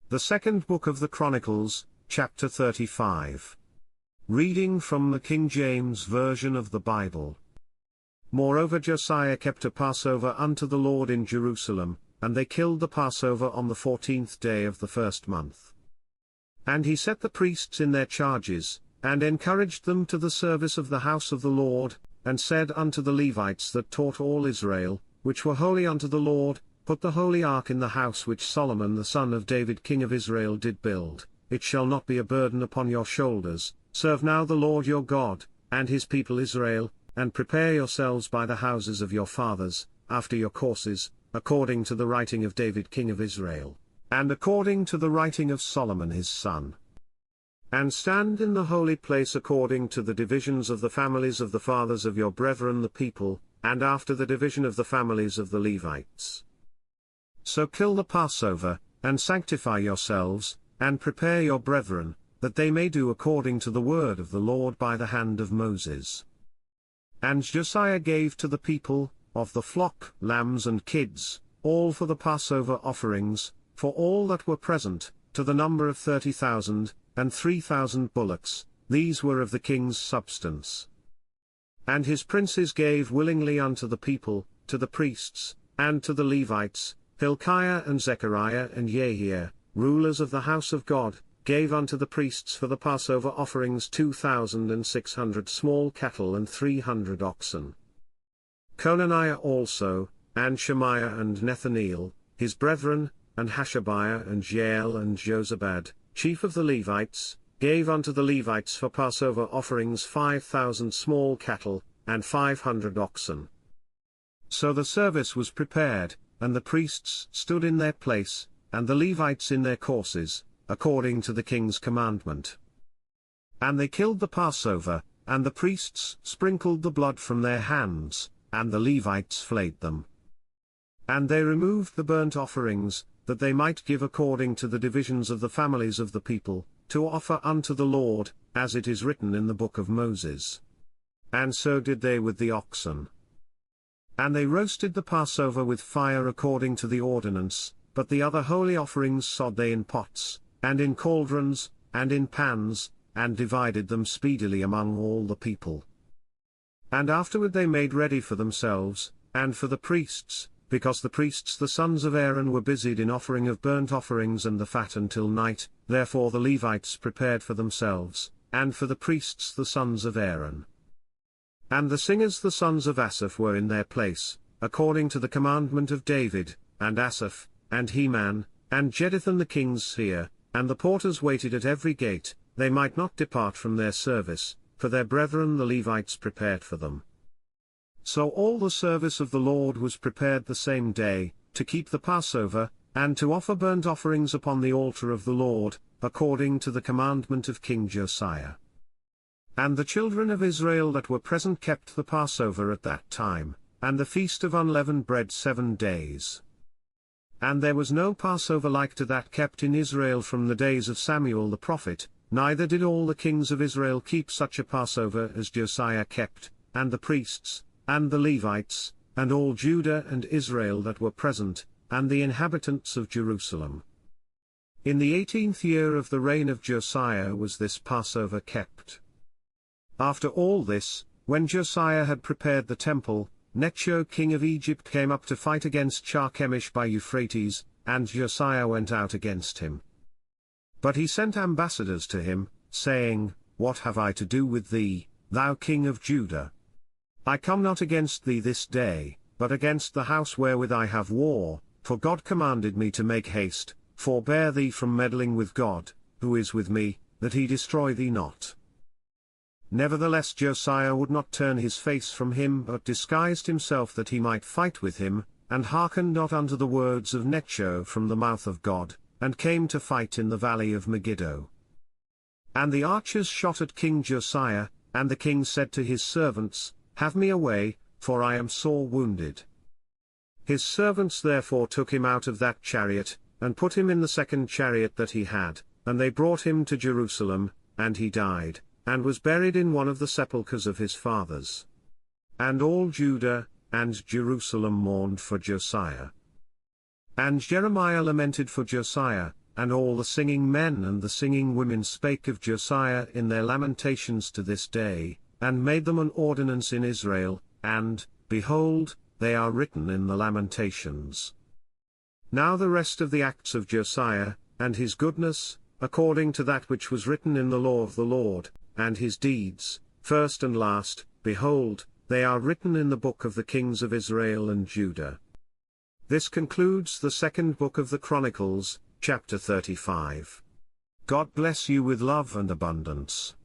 The second book of the Chronicles, chapter 35. Reading from the King James Version of the Bible. Moreover Josiah kept a Passover unto the Lord in Jerusalem, and they killed the Passover on the 14th day of the first month. And he set the priests in their charges, and encouraged them to the service of the house of the Lord, and said unto the Levites that taught all Israel, which were holy unto the Lord, Put the holy ark in the house which Solomon the son of David king of Israel did build. It shall not be a burden upon your shoulders. Serve now the Lord your God, and his people Israel, and prepare yourselves by the houses of your fathers, after your courses, according to the writing of David king of Israel, and according to the writing of Solomon his son. And stand in the holy place according to the divisions of the families of the fathers of your brethren the people, and after the division of the families of the Levites. So kill the Passover, and sanctify yourselves, and prepare your brethren, that they may do according to the word of the Lord by the hand of Moses. And Josiah gave to the people, of the flock, lambs and kids, all for the Passover offerings, for all that were present, to the number of 30,000, and 3,000 bullocks, these were of the king's substance. And his princes gave willingly unto the people, to the priests, and to the Levites, Hilkiah and Zechariah and Jehiel, rulers of the house of God, gave unto the priests for the Passover offerings 2,600 small cattle and 300 oxen. Conaniah also, and Shemaiah and Nethaneel, his brethren, and Hashabiah and Jael and Jozabad, chief of the Levites, gave unto the Levites for Passover offerings 5,000 small cattle, and 500 oxen. So the service was prepared, and the priests stood in their place, and the Levites in their courses, according to the king's commandment. And they killed the Passover, and the priests sprinkled the blood from their hands, and the Levites flayed them. And they removed the burnt offerings, that they might give according to the divisions of the families of the people, to offer unto the Lord, as it is written in the book of Moses. And so did they with the oxen. And they roasted the Passover with fire according to the ordinance, but the other holy offerings sod they in pots, and in cauldrons, and in pans, and divided them speedily among all the people. And afterward they made ready for themselves, and for the priests, because the priests the sons of Aaron were busied in offering of burnt offerings and the fat until night, therefore the Levites prepared for themselves, and for the priests the sons of Aaron. And the singers the sons of Asaph were in their place, according to the commandment of David, and Asaph, and Heman, and Jeduthun the king's seer, and the porters waited at every gate, they might not depart from their service, for their brethren the Levites prepared for them. So all the service of the Lord was prepared the same day, to keep the Passover, and to offer burnt offerings upon the altar of the Lord, according to the commandment of King Josiah. And the children of Israel that were present kept the Passover at that time, and the feast of unleavened bread 7 days. And there was no Passover like to that kept in Israel from the days of Samuel the prophet, neither did all the kings of Israel keep such a Passover as Josiah kept, and the priests, and the Levites, and all Judah and Israel that were present, and the inhabitants of Jerusalem. In the 18th year of the reign of Josiah was this Passover kept. After all this, when Josiah had prepared the temple, Necho king of Egypt came up to fight against Carchemish by Euphrates, and Josiah went out against him. But he sent ambassadors to him, saying, What have I to do with thee, thou king of Judah? I come not against thee this day, but against the house wherewith I have war, for God commanded me to make haste, forbear thee from meddling with God, who is with me, that he destroy thee not. Nevertheless Josiah would not turn his face from him but disguised himself that he might fight with him, and hearkened not unto the words of Necho from the mouth of God, and came to fight in the valley of Megiddo. And the archers shot at King Josiah, and the king said to his servants, Have me away, for I am sore wounded. His servants therefore took him out of that chariot, and put him in the second chariot that he had, and they brought him to Jerusalem, and he died, and was buried in one of the sepulchres of his fathers. And all Judah, and Jerusalem mourned for Josiah. And Jeremiah lamented for Josiah, and all the singing men and the singing women spake of Josiah in their lamentations to this day, and made them an ordinance in Israel, and, behold, they are written in the Lamentations. Now the rest of the acts of Josiah, and his goodness, according to that which was written in the law of the Lord, and his deeds, first and last, behold, they are written in the book of the kings of Israel and Judah. This concludes the second book of the Chronicles, chapter 35. God bless you with love and abundance.